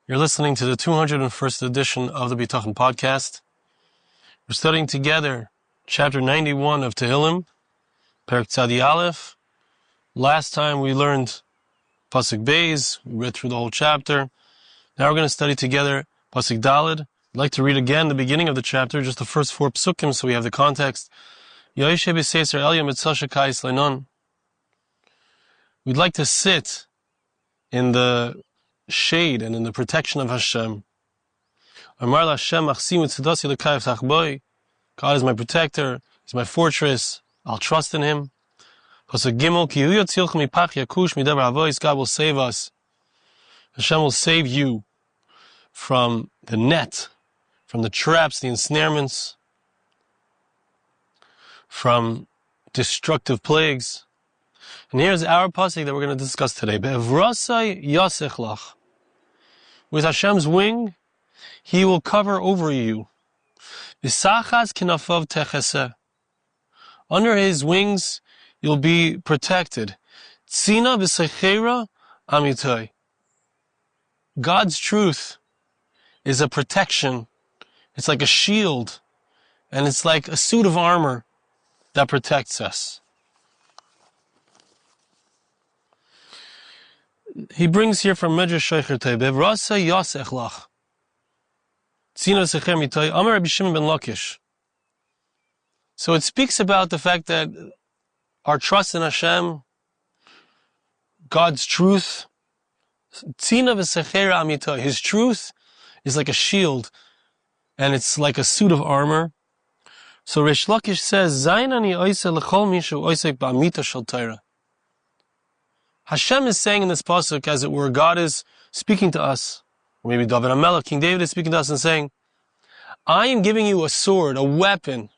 You're listening to the 201st edition of the Bitachon podcast. We're studying together chapter 91 of Tehillim, perek Tzadi Aleph. Last time we learned passuk Beis. We read through the whole chapter. Now we're going to study together passuk Daled. I'd like to read again the beginning of the chapter, just the first four psukim, so we have the context. We'd like to sit in the shade and in the protection of Hashem. God is my protector, He's my fortress, I'll trust in Him. God will save us. Hashem will save you from the net, from the traps, the ensnarements, from destructive plagues. And here's our passuk that we're going to discuss today. With Hashem's wing, He will cover over you. Under His wings, you'll be protected. God's truth is a protection. It's like a shield, and it's like a suit of armor that protects us. He brings here from Medrash Sheicher Teibev, Rasa Yasech Lach. Tzina Secher Mitay, Amar Rabbi Shimon ben Lakish. So it speaks about the fact that our trust in Hashem, God's truth, Tzina v'Secher Amitay, His truth is like a shield, and it's like a suit of armor. So Rish Lakish says, Zayin ani oiseh l'chol mishu oiseh ba'amita shel Torah. Hashem is saying in this passuk, as it were, God is speaking to us, or maybe David HaMelech, King David is speaking to us and saying, I am giving you a sword, a weapon,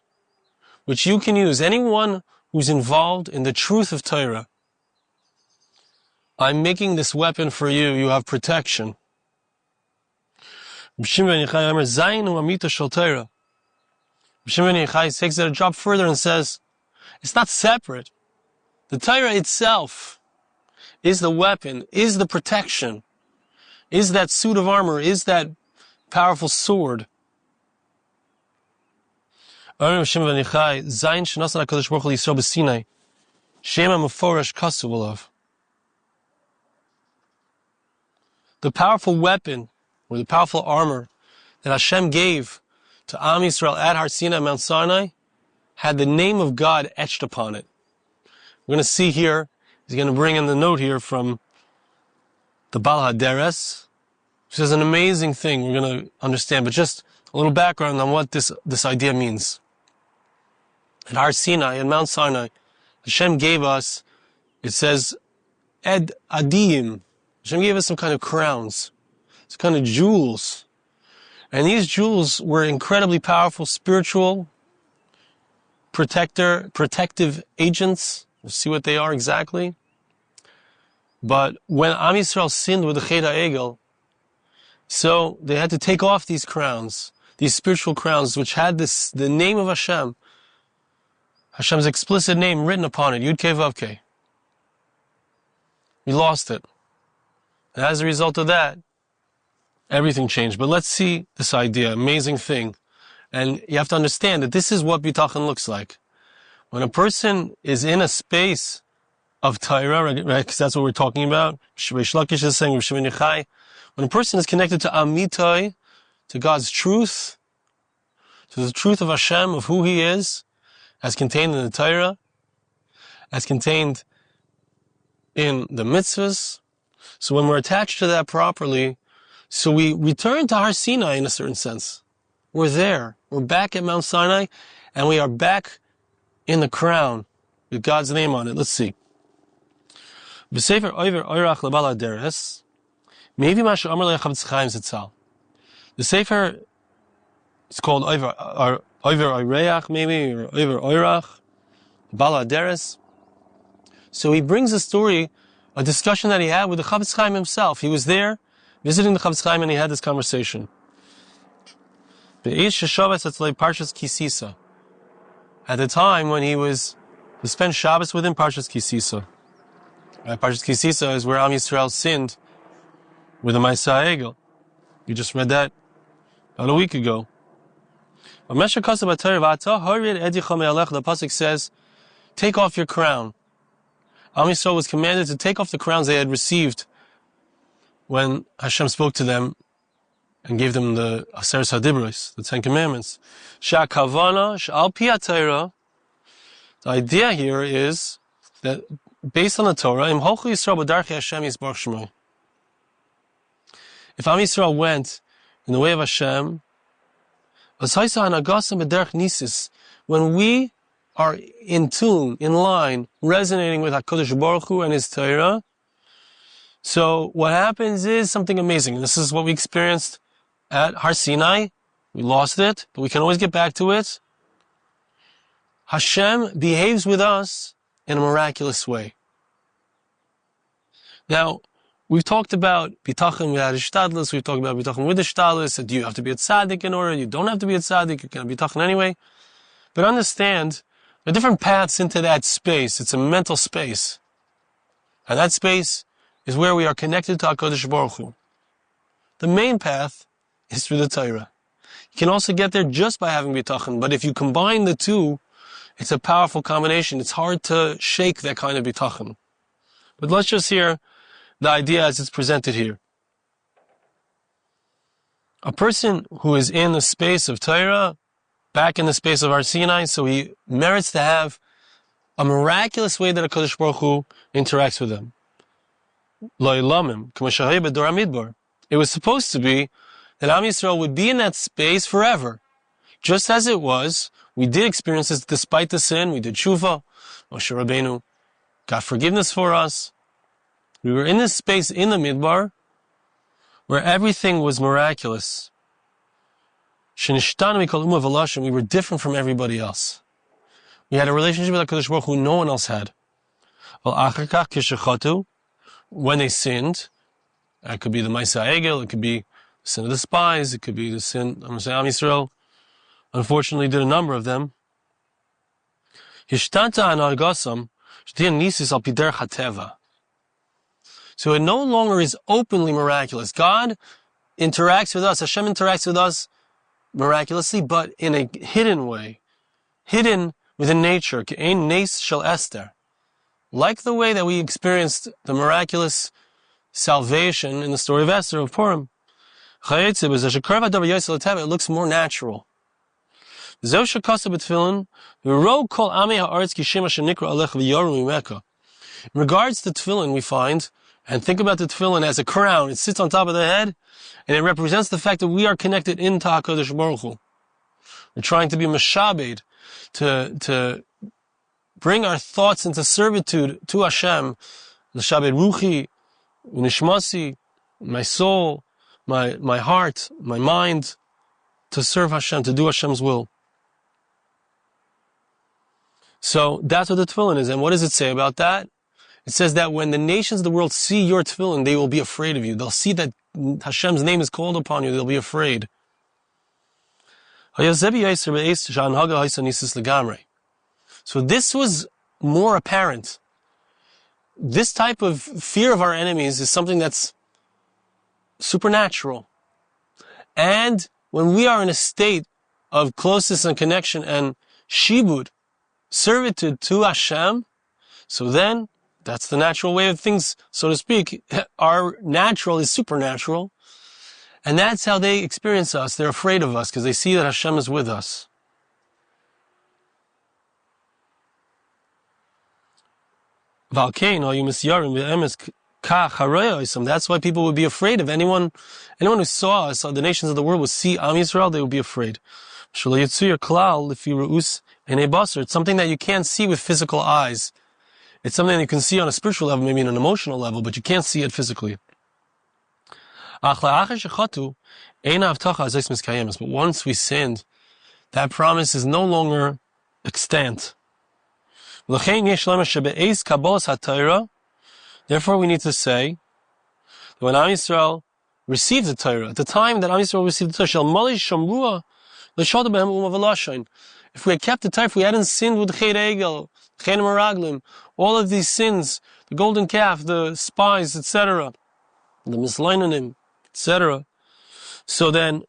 which you can use. Anyone who's involved in the truth of Torah, I'm making this weapon for you. You have protection. Shimon ben Yochai takes it a drop further and says, it's not separate. The Torah itself is the weapon, is the protection, is that suit of armor, is that powerful sword. The powerful weapon, or the powerful armor that Hashem gave to Am Yisrael at Har Sinai, Mount Sinai, had the name of God etched upon it. We're going to see here, he's going to bring in the note here from the Baal HaDeres, which is an amazing thing we're going to understand, but just a little background on what this idea means. At Har Sinai, at Mount Sinai, Hashem gave us, it says, Ed Adiyim. Hashem gave us some kind of crowns, some kind of jewels. And these jewels were incredibly powerful, spiritual, protective agents. We'll see what they are exactly. But when Am Yisrael sinned with the Chet HaEgel, so they had to take off these crowns, these spiritual crowns, which had the name of Hashem, Hashem's explicit name written upon it, Yud Kei Vav Kei. We lost it. And as a result of that, everything changed. But let's see this idea, amazing thing. And you have to understand that this is what Bitachon looks like. When a person is in a space of Torah, right, because that's what we're talking about, Rish Lakish is saying, Shimon ben Yochai, when a person is connected to Amitai, to God's truth, to the truth of Hashem, of who He is, as contained in the Torah, as contained in the mitzvahs. So when we're attached to that properly, so we return to Har Sinai in a certain sense. We're there. We're back at Mount Sinai, and we are back in the crown with God's name on it. Let's see. The Sefer Oiver Oirach Lebal HaDeres, maybe Masha Amar LeChavetz Chaim Zitzal. The Sefer, it's called Oiver Oirach, maybe, or Oiver Oirach, Lebal HaDeres. So he brings a story, a discussion that he had with the Chavetz Chaim himself. He was there visiting the Chavetz Chaim, and he had this conversation. At the time when he spent Shabbos with him, Parshas Kisisa. Right? Parshas Kisisa is where Am Yisrael sinned with the Ma'aseh HaEgel. We just read that about a week ago. The passuk says, take off your crown. Am Yisrael was commanded to take off the crowns they had received when Hashem spoke to them and gave them the Aseret HaDibros, the 10 Commandments. Sha'kavana sh'al pi ha'Torah. The idea here is that based on the Torah, Im holchu Yisrael b'darchei Hashem yisbarach shmo. If Am Yisrael went in the way of Hashem, when we are in tune, in line, resonating with HaKadosh Baruch Hu and His Torah, so what happens is something amazing. This is what we experienced at Har Sinai. We lost it, but we can always get back to it. Hashem behaves with us in a miraculous way. Now, we've talked about Bitachon without Ishtadlus, we've talked about Bitachon with Ishtadlus, that you have to be a tzaddik in order, you don't have to be a tzaddik, you can have Bitachon anyway. But understand, there are different paths into that space. It's a mental space. And that space is where we are connected to HaKadosh Baruch Hu. The main path is through the Torah. You can also get there just by having Bitachon, but if you combine the two, it's a powerful combination. It's hard to shake that kind of Bitachon. But let's just hear the idea as it's presented here. A person who is in the space of Torah, back in the space of Har Sinai, so he merits to have a miraculous way that HaKadosh Baruch Hu interacts with them. It was supposed to be that Am Yisrael would be in that space forever. Just as it was, we did experience this despite the sin, we did tshuva, Moshe Rabbeinu got forgiveness for us. We were in this space in the Midbar where everything was miraculous. We were different from everybody else. We had a relationship with HaKadosh Baruch Hu no one else had. When they sinned, that could be the Maisa Egel, it could be the sin of the spies, it could be the sin, I'm going to say Am Yisrael, unfortunately did a number of them. So it no longer is openly miraculous. God interacts with us, Hashem interacts with us miraculously, but in a hidden way, hidden within nature. Ke'ein nes shel Esther. Like the way that we experienced the miraculous salvation in the story of Esther, of Purim. It looks more natural. In regards to tefillin, we find, and think about the tefillin as a crown. It sits on top of the head, and it represents the fact that we are connected into HaKadosh Baruch Hu. We're trying to be mashabed, to bring our thoughts into servitude to Hashem. L'shabed ruchi, nishmasi, my soul, my heart, my mind, to serve Hashem, to do Hashem's will. So that's what the tefillin is. And what does it say about that? It says that when the nations of the world see your tefillin, they will be afraid of you. They'll see that Hashem's name is called upon you. They'll be afraid. So this was more apparent. This type of fear of our enemies is something that's supernatural. And when we are in a state of closeness and connection and shibud, servitude to Hashem, so then that's the natural way of things, so to speak. Our natural is supernatural. And that's how they experience us. They're afraid of us because they see that Hashem is with us. That's why people would be afraid of anyone who saw us, the nations of the world would see Am Yisrael, they would be afraid. It's something that you can't see with physical eyes. It's something that you can see on a spiritual level, maybe on an emotional level, but you can't see it physically. But once we sinned, that promise is no longer extant. Therefore, we need to say that when Am Yisrael received the Torah, at the time that Am Yisrael received the Torah, if we had kept the Torah, if we hadn't sinned with Chet Egel, Chet Meraglim, all of these sins, the golden calf, the spies, etc., the mislainanim, etc., So then,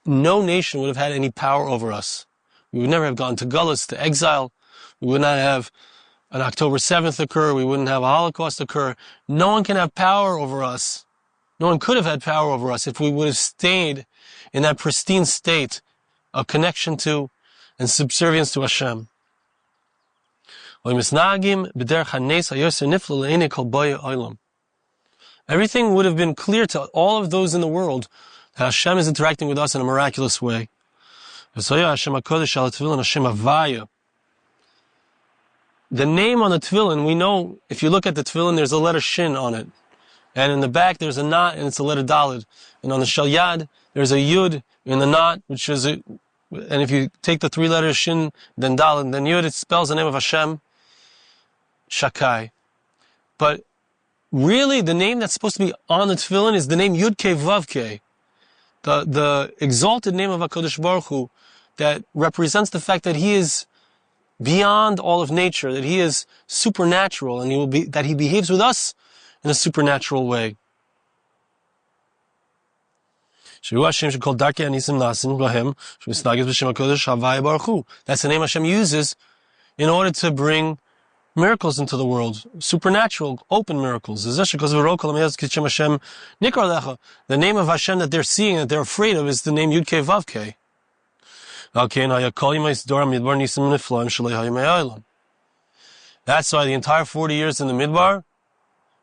no nation would have had any power over us. We would never have gone to Gullus, to exile. We would not have an October 7th occur. We wouldn't have a Holocaust occur. No one can have power over us. No one could have had power over us if we would have stayed in that pristine state of connection to and subservience to Hashem. Everything would have been clear to all of those in the world that Hashem is interacting with us in a miraculous way. The name on the tefillin, we know, if you look at the tefillin, there's a letter shin on it. And in the back, there's a knot, and it's a letter dalid. And on the shal yad, there's a yud in the knot, which is and if you take the three letters shin, then dalid, then yud, it spells the name of Hashem, Shakai. But really, the name that's supposed to be on the tefillin is the name Yud Kei Vav Kei, the exalted name of HaKadosh Baruch Hu, that represents the fact that He is beyond all of nature, that He is supernatural, and that He behaves with us in a supernatural way. That's the name Hashem uses in order to bring miracles into the world, supernatural, open miracles. The name of Hashem that they're seeing, that they're afraid of, is the name Yud Kei Vav Kei. That's why the entire 40 years in the Midbar,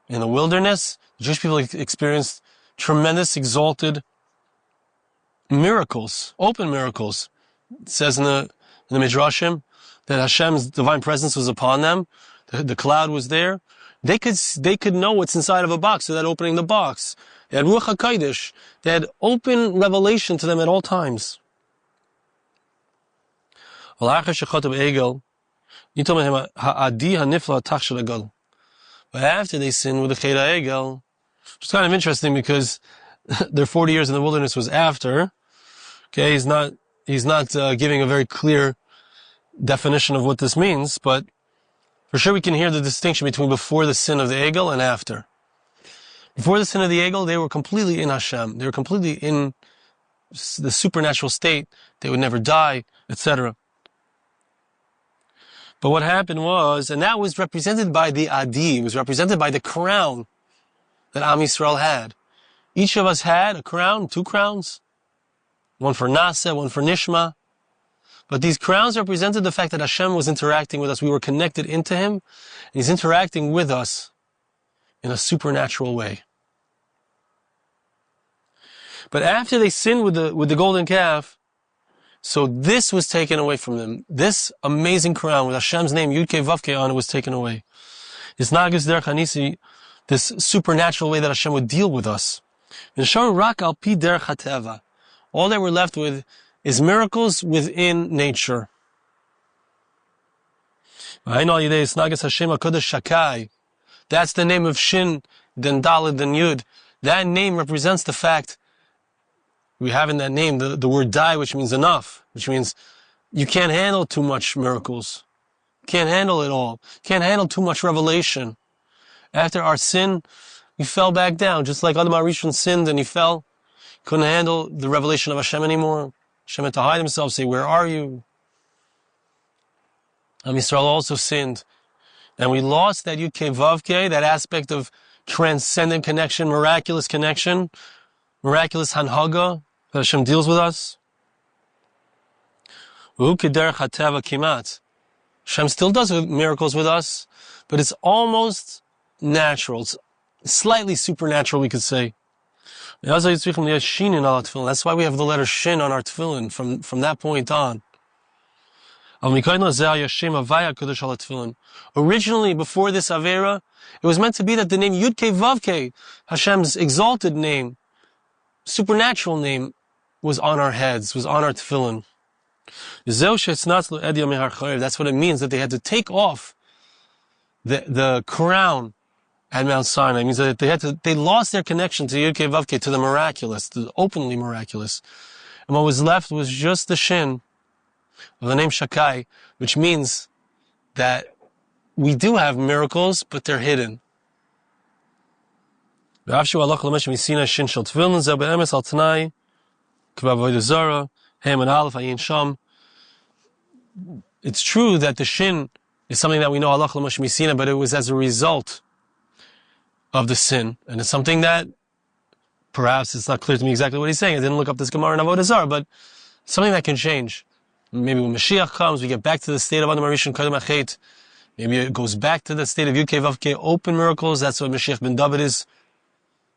in the wilderness, the Jewish people experienced tremendous, exalted miracles, open miracles. It says in the Midrashim that Hashem's divine presence was upon them. The cloud was there. They could know what's inside of a box without opening the box. They had Ruach HaKodesh. They had open revelation to them at all times. But after they sinned with the Chet HaEgel, which is kind of interesting because their 40 years in the wilderness was after. Okay, he's not giving a very clear definition of what this means, but for sure we can hear the distinction between before the sin of the Egel and after. Before the sin of the Egel, they were completely in Hashem. They were completely in the supernatural state. They would never die, etc. But what happened was, and that was represented by the Adi, it was represented by the crown that Am Yisrael had. Each of us had a crown, 2 crowns, one for Nasa, one for Nishma. But these crowns represented the fact that Hashem was interacting with us. We were connected into Him, and He's interacting with us in a supernatural way. But after they sinned with the golden calf, so this was taken away from them. This amazing crown with Hashem's name, Yud Kei Vav Kei, on it was taken away. This Nagus Derech Hanisi, this supernatural way that Hashem would deal with us. All that we're left with is miracles within nature. That's the name of Shin, then Daled, then Yud. That name represents the fact we have in that name the word die, which means enough, which means you can't handle too much miracles. Can't handle it all. Can't handle too much revelation. After our sin, we fell back down, just like Adam HaRishon sinned and he fell. Couldn't handle the revelation of Hashem anymore. Hashem had to hide himself, say, where are you? Am Yisrael also sinned. And we lost that Yud Kei Vav Kei, that aspect of transcendent connection, miraculous hanhaga, that Hashem deals with us. Hashem still does miracles with us, but it's almost natural. It's slightly supernatural, we could say. That's why we have the letter Shin on our tefillin from that point on. Originally, before this Avera, it was meant to be that the name Yud Kei Vav Kei, Hashem's exalted name, supernatural name, was on our heads, was on our tefillin. That's what it means, that they had to take off the crown at Mount Sinai. It means that they lost their connection to Yud Kei Vav Kei, to the miraculous, to the openly miraculous. And what was left was just the Shin of the name Shakai, which means that we do have miracles, but they're hidden. K'vavodah Zara, Hem and Aleph, Ayin Sham. It's true that the shin is something that we know halach l'moshe misina, but it was as a result of the sin, and it's something that perhaps it's not clear to me exactly what he's saying. I didn't look up this Gemara in Avodah Zarah, but something that can change. Maybe when Mashiach comes, we get back to the state of Adam Harishon Kadam Achet. Maybe it goes back to the state of Yud-Kei Vav-Kei, open miracles. That's what Mashiach ben David is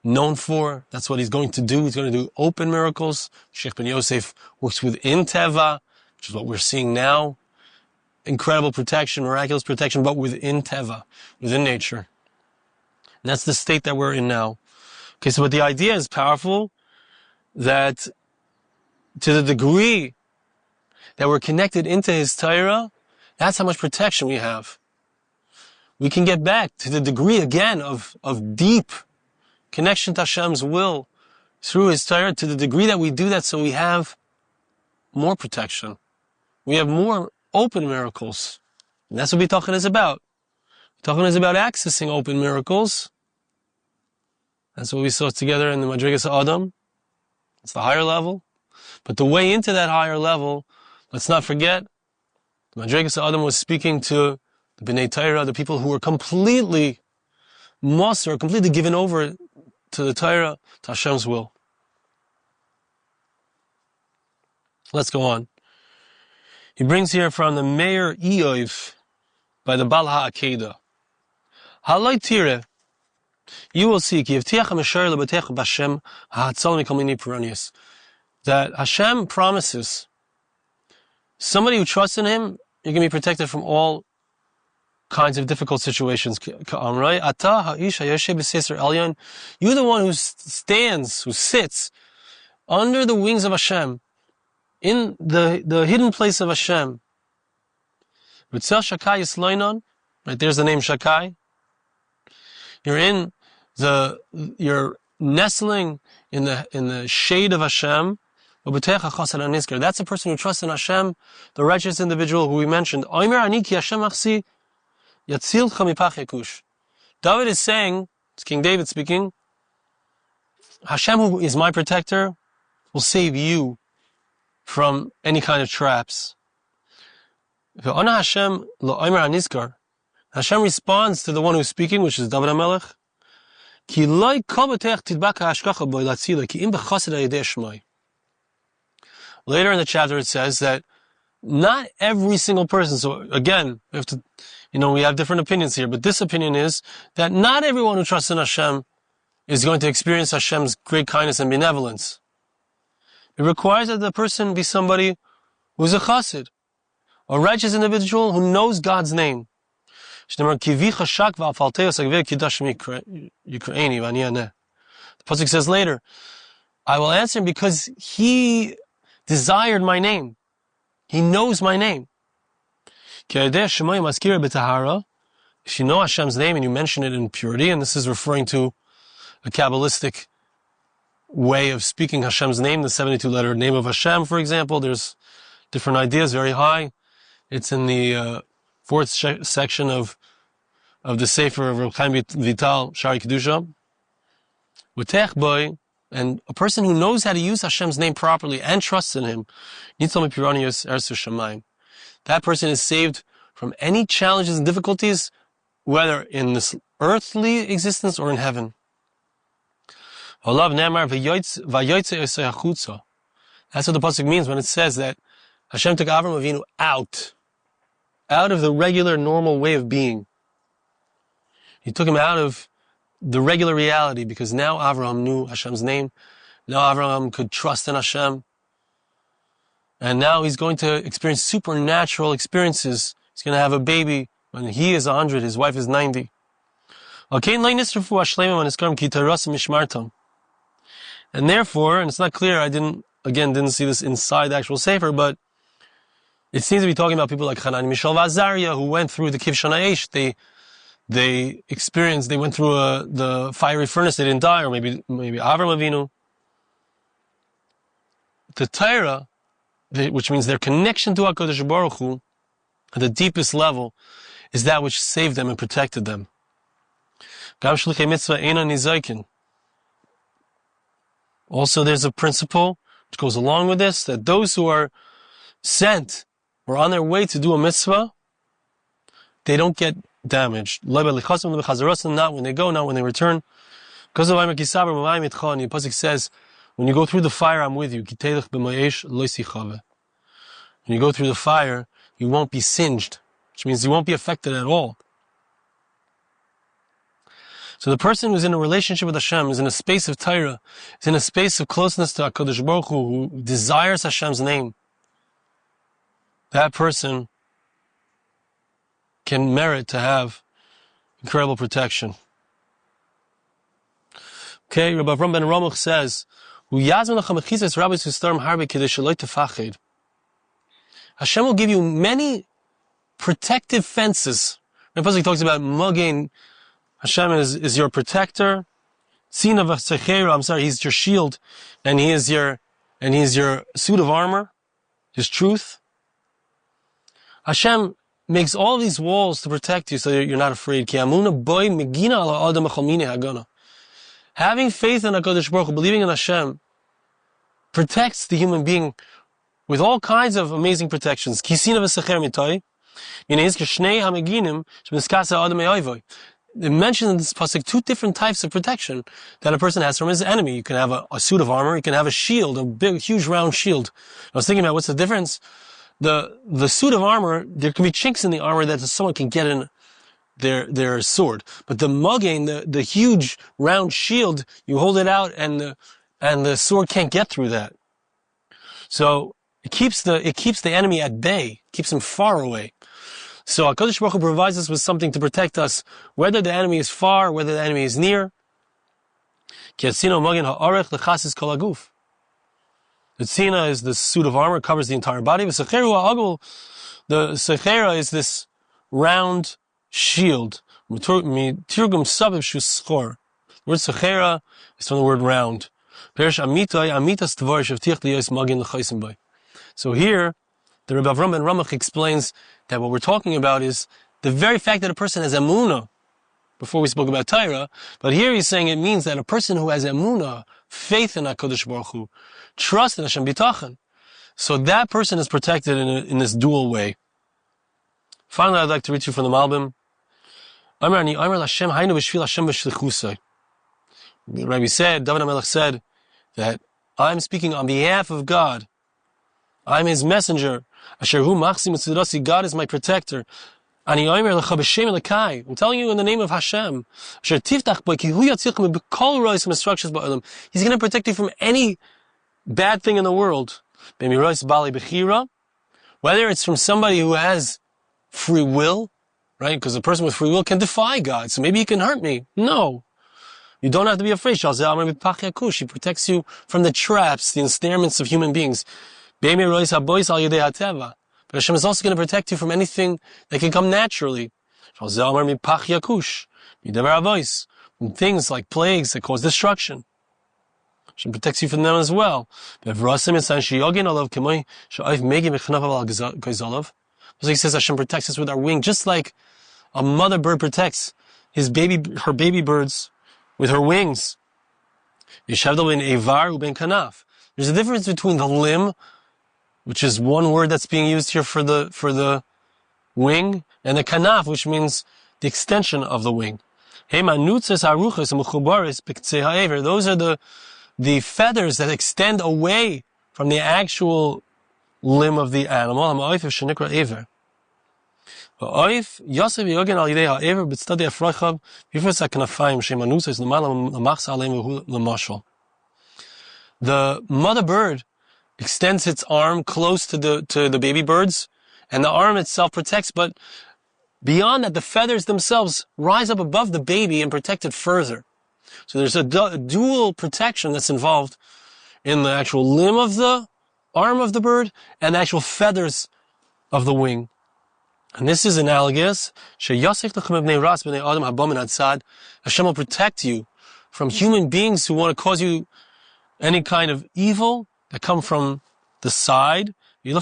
known for. That's what he's going to do. He's going to do open miracles. Mashiach ben Yosef works within Teva, which is what we're seeing now. Incredible protection, miraculous protection, but within Teva, within nature. And that's the state that we're in now. Okay, so but the idea is powerful, that to the degree that we're connected into His Torah, that's how much protection we have. We can get back to the degree again of deep connection to Hashem's will through His Torah, to the degree that we do that, so we have more protection. We have more open miracles. And that's what Bitachon is about. Bitachon is about accessing open miracles. That's what we saw together in the Madrigas Adam. It's the higher level. But the way into that higher level, let's not forget, the Madrigas Adam was speaking to the Bnei Torah, the people who were completely moser, completely given over to the Torah, to Hashem's will. Let's go on. He brings here from the Meir Eoiv by the Baal HaAkedah. Haloi Tireh, you will see that Hashem promises somebody who trusts in Him, you're going to be protected from all kinds of difficult situations. You're the one who stands, who sits under the wings of Hashem, in the hidden place of Hashem. Right, there's the name Shakai. You're nestling in the shade of Hashem. That's a person who trusts in Hashem, the righteous individual who we mentioned. David is saying, it's King David speaking, Hashem, who is my protector, will save you from any kind of traps. Hashem responds to the one who's speaking, which is David HaMelech. Later in the chapter it says that not every single person, so again, we have different opinions here, but this opinion is that not everyone who trusts in Hashem is going to experience Hashem's great kindness and benevolence. It requires that the person be somebody who's a chassid, a righteous individual who knows God's name. The passuk says later, I will answer him because he desired my name. He knows my name. If you know Hashem's name and you mention it in purity, and this is referring to a Kabbalistic way of speaking Hashem's name, the 72-letter name of Hashem, for example, there's different ideas, very high. It's in the fourth section of the Sefer of Reb Chaim Vital, Shari Kedusha. And a person who knows how to use Hashem's name properly and trusts in Him, that person is saved from any challenges and difficulties, whether in this earthly existence or in heaven. That's what the passuk means when it says that Hashem took Avram Avinu out of the regular, normal way of being. He took him out of the regular reality, because now Avraham knew Hashem's name. Now Avraham could trust in Hashem. And now he's going to experience supernatural experiences. He's going to have a baby when he is 100, his wife is 90. And therefore, and it's not clear, I didn't see this inside the actual Sefer, but it seems to be talking about people like Hanan, Mishael, Vazariah, who went through the Kivshan Ha'esh. They went through the fiery furnace, they didn't die, or maybe Avram Avinu. The Torah, which means their connection to HaKadosh Baruch Hu, at the deepest level, is that which saved them and protected them. Also, there's a principle which goes along with this, that those who are sent or on their way to do a mitzvah, they don't get damaged. Not when they go, not when they return. Because of the passuk says, when you go through the fire, I'm with you. When you go through the fire, you won't be singed, which means you won't be affected at all. So the person who's in a relationship with Hashem, is in a space of Torah, is in a space of closeness to HaKadosh Baruch Hu, who desires Hashem's name, that person can merit to have incredible protection. Okay, Rabbi Avram ben Ramuch says, Hashem will give you many protective fences. The passuk talks about mugging. Hashem is your protector. He's your shield, and he is your suit of armor, his truth. Hashem makes all these walls to protect you so that you're not afraid. Having faith in HaKadosh Baruch Hu, believing in Hashem, protects the human being with all kinds of amazing protections. It mentions in this passuk two different types of protection that a person has from his enemy. You can have a suit of armor, you can have a shield, a big, huge, round shield. I was thinking about what's the difference. The suit of armor, there can be chinks in the armor that someone can get in their sword. But the mugging, the huge, round shield, you hold it out and the sword can't get through that. So it keeps the enemy at bay, keeps him far away. So HaKadosh Baruch Hu provides us with something to protect us, whether the enemy is far, whether the enemy is near. The tzina is the suit of armor, covers the entire body. The sechera is this round shield. The word sechera is from the word round. So here, the Rebbe Avram ben Ramach explains that what we're talking about is the very fact that a person has emunah. Before we spoke about Torah, but here he's saying it means that a person who has emunah, faith in HaKadosh Baruch Hu, trust in Hashem Bitachon, so that person is protected in this dual way. Finally, I'd like to read to you from the Malbim. The Rabbi said, David HaMelech said, that I'm speaking on behalf of God. I'm His messenger. God is my protector. I'm telling you in the name of Hashem. He's going to protect you from any bad thing in the world. Whether it's from somebody who has free will, right? Because a person with free will can defy God, so maybe he can hurt me. No. You don't have to be afraid. He protects you from the traps, the ensnarements of human beings. But Hashem is also going to protect you from anything that can come naturally. From things like plagues that cause destruction. Hashem protects you from them as well. So he says Hashem protects us with our wing, just like a mother bird protects her baby birds with her wings. There's a difference between the limb, which is one word that's being used here for the wing, and the kanaf, which means the extension of the wing. Those are the feathers that extend away from the actual limb of the animal. The mother bird extends its arm close to the baby birds, and the arm itself protects, but beyond that, the feathers themselves rise up above the baby and protect it further. So there's a dual protection that's involved in the actual limb of the arm of the bird and the actual feathers of the wing. And this is analogous. Hashem will protect you from human beings who want to cause you any kind of evil that come from the side. And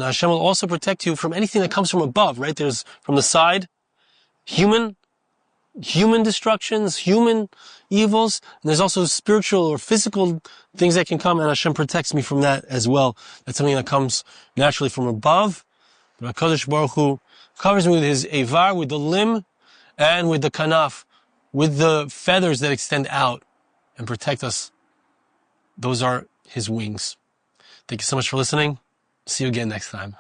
Hashem will also protect you from anything that comes from above, right? There's from the side, human human destructions, human evils, and there's also spiritual or physical things that can come, and Hashem protects me from that as well. That's something that comes naturally from above. But HaKadosh Baruch Hu covers me with His Eivar, with the limb, and with the kanaf, with the feathers that extend out and protect us. Those are His wings. Thank you so much for listening. See you again next time.